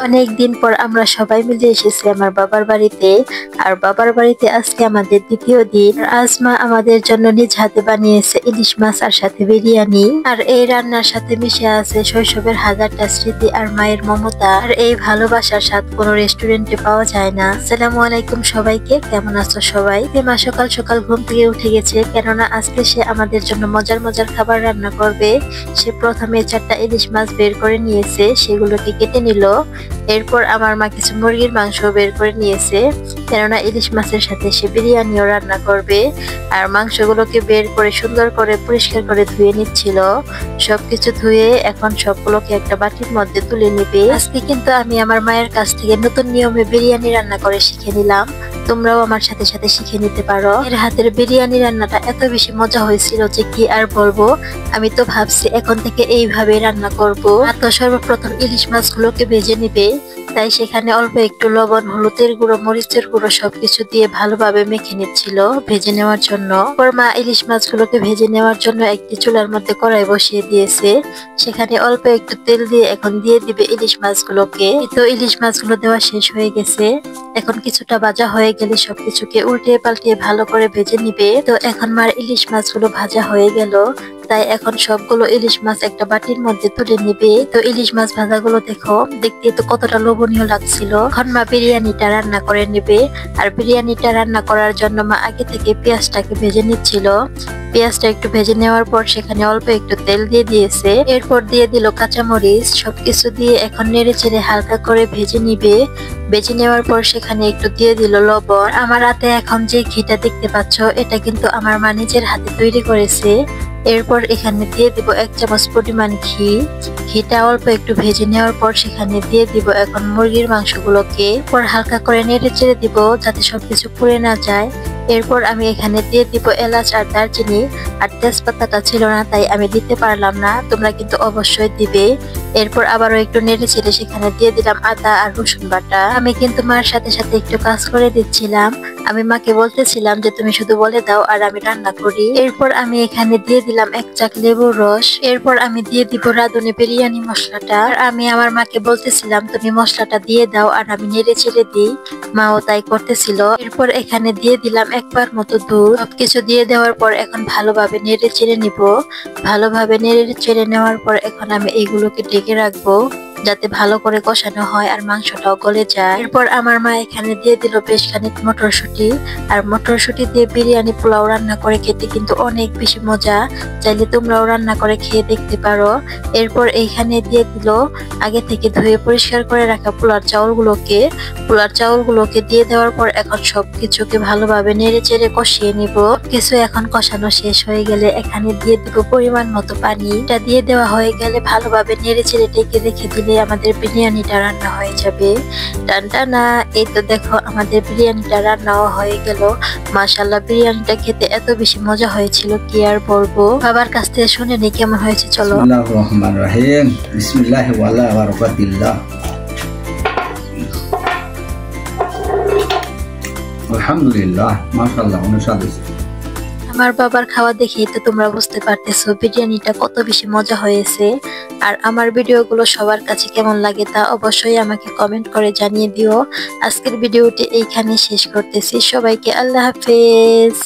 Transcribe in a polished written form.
অনেক দিন পর আমরা সবাই মিলে এসেছি আমার বাবার বাড়িতে। আর বাবার বাড়িতে আজকে আমাদের দ্বিতীয় দিন। আজ মা আমাদের জন্য নিজ হাতে বানিয়েছে ইলিশ মাছ আর সাথে বিরিয়ানি। আর এই রান্নার সাথে মিশে আছে শৈশবের হাজারটা স্মৃতি আর মায়ের মমতা। আর এই ভালোবাসার স্বাদ কোনো রেস্টুরেন্টে পাওয়া যায় না। আসসালামু আলাইকুম সবাইকে, কেমন আছো সবাই? মা সকাল সকাল ঘুম থেকে উঠে গেছে, কেননা আজকে সে আমাদের জন্য মজার মজার খাবার রান্না করবে। সে প্রথমে 4টা ইলিশ মাছ বের করে নিয়েছে, সেগুলোকে কেটে নিল। এরপর আমার মা কিছু মুরগির মাংস বের করে নিয়েছে, কেননা ইলিশ মাছের সাথে সে বিরিয়ানিও রান্না করবে। আর মাংসগুলোকে বের করে সুন্দর করে পরিষ্কার করে ধুয়ে নিচ্ছিল। সবকিছু ধুয়ে এখন সবগুলোকে একটা বাটির মধ্যে তুলে নিবে। আজকে কিন্তু আমি আমার মায়ের কাছ থেকে নতুন নিয়মে বিরিয়ানি রান্না করে শিখে নিলাম। তোমরাও আমার সাথে সাথে শিখে নিতে পারো। এর হাতের বিরিয়ানি রান্নাটা এত বেশি মজা হয়েছিল যে কি আর বলবো। আমি তো ভাবছি এখন থেকে এইভাবে রান্না করবো। তো সর্বপ্রথম ইলিশ মাছগুলোকে ভেজে নিবে, তাই সেখানে অল্প একটু লবণ, হলুদের গুঁড়ো, মরিচের গুঁড়ো সবকিছু দিয়ে ভালোভাবে মেখে নিচ্ছিল ভেজে নেওয়ার জন্য। ওর মা ইলিশ মাছগুলোকে ভেজে নেওয়ার জন্য একটি চুলার মধ্যে কড়াই বসিয়ে দিয়েছে। সেখানে অল্প একটু তেল দিয়ে এখন দিয়ে দিবে ইলিশ মাছগুলোকে। তো ইলিশ মাছগুলো দেওয়া শেষ হয়ে গেছে। এখন কিছুটা ভাজা হয়ে গেলে সবকিছুকে উল্টে পাল্টে ভালো করে ভেজে নিবে। তো এখন মার ইলিশ মাছগুলো ভাজা হয়ে গেল, তাই এখন সবগুলো ইলিশ মাছ একটা বাটির মধ্যে তুলে নিবে। তো ইলিশ মাছ ভাজাগুলো দেখো, দেখতে তো কতটা লোভনীয় লাগছিল। এখন মা বিরিয়ানিটা রান্না করে নেবে। আর বিরিয়ানিটা রান্না করার জন্য মা আগে থেকে পেঁয়াজটাকে ভেজে নিচ্ছিল। পেঁয়াজটা একটু ভেজে নেওয়ার পর সেখানে অল্প একটু তেল দিয়ে দিয়েছে। এরপর দিয়ে দিল কাঁচামরিচ। সবকিছু দিয়ে এখন নেড়ে চেড়ে হালকা করে ভেজে নিবে। ভেজে নেওয়ার পর সেখানে একটু দিয়ে দিল লবণ। আমার হাতে এখন যে ঘিটা দেখতে পাচ্ছ, এটা কিন্তু আমার মা নিজের হাতে তৈরি করেছে। এরপর এখানে দিয়ে দিব 1 চামচ পরিমাণ ঘি। ঘিটা অল্প একটু ভেজে নেওয়ার পর সেখানে দিয়ে দিব এখন মুরগির মাংসগুলোকে। পর হালকা করে নেড়ে চেড়ে দিব যাতে সবকিছু পুড়ে না যায়। এরপর আমি এখানে দিয়ে দিব এলাচ আর দারচিনি। আর তেজপাতাটা ছিল না, তাই আমি দিতে পারলাম না, তোমরা কিন্তু অবশ্যই দিবে। এরপর আবারও একটু নেড়ে চেড়ে সেখানে দিয়ে দিলাম আদা আর রসুন বাটা। আমি কিন্তু মার সাথে সাথে একটু কাজ করে দিচ্ছিলাম। আমি মাকে বলতেছিলাম যে তুমি শুধু বলে দাও আর আমি রান্না করি। এরপর আমি এখানে দিয়ে দিলাম 1 চাক লেবুর রস। এরপর আমি দিয়ে দিব রাঁধুনি বিরিয়ানি মশলাটা। আমি আমার মাকে বলতেছিলাম তুমি মশলাটা দিয়ে দাও আর আমি নেড়ে চেড়ে দিই। মাও তাই করতেছিল। এরপর এখানে দিয়ে দিলাম 1 পার মতো দুধ। সবকিছু দিয়ে দেওয়ার পর এখন ভালোভাবে নেড়ে চেড়ে নিব। ভালোভাবে নেড়ে চেড়ে নেওয়ার পর এখন আমি এইগুলোকে ঢেকে রাখবো যাতে ভালো করে কষানো হয় আর মাংসটাও গলে যায়। এরপর আমার মা এখানে দিয়ে দিল বেশ খানিক মটরশুঁটি। আর মটরশুঁটি দিয়ে বিরিয়ানি পোলাও রান্না করে খেতে কিন্তু অনেক বেশি মজা। চাইলে তোমরাও রান্না করে খেয়ে দেখতে পারো। এরপর এইখানে দিয়ে দিল আগে থেকে ধুয়ে পরিষ্কার করে রাখা পোলার চাউলগুলোকে দিয়ে দেওয়ার পর এখন সবকিছুকে ভালোভাবে নেড়ে চেড়ে কষিয়ে নিব। কিছু এখন কষানো শেষ হয়ে গেলে এখানে দিয়ে দিব পরিমাণ মতো পানি। এটা দিয়ে দেওয়া হয়ে গেলে ভালোভাবে নেড়ে চেড়ে ঢেকে রেখে দিলে আমাদের বিরিয়ানিটা রান্না হয়ে যাবে। টানটানা, এই তো দেখো আমাদের বিরিয়ানিটা রান্নাও হয়ে গেল। মাশাআল্লাহ, বিরিয়ানিটা খেতে এত বেশি মজা হয়েছিল কি আর বলবো। বাবার কাছ থেকে শুনে নি কেমন হয়েছে চলো। বিসমিল্লাহির রহমানির রহিম। বিসমিল্লাহি ওয়ালা বারাকাতিল্লাহ। আলহামদুলিল্লাহ, মাশাআল্লাহ, অনেক স্বাদ হয়েছে। আমার বাবার খাওয়া দেখেই তো তোমরা বুঝতে পারতেছো বিরিয়ানিটা কত বেশি মজা হয়েছে। আর আমার ভিডিওগুলো সবার কাছে কেমন লাগে তা অবশ্যই আমাকে কমেন্ট করে জানিয়ে দিও। আজকের ভিডিওটি এইখানে শেষ করতেছি। সবাইকে আল্লাহ হাফেজ।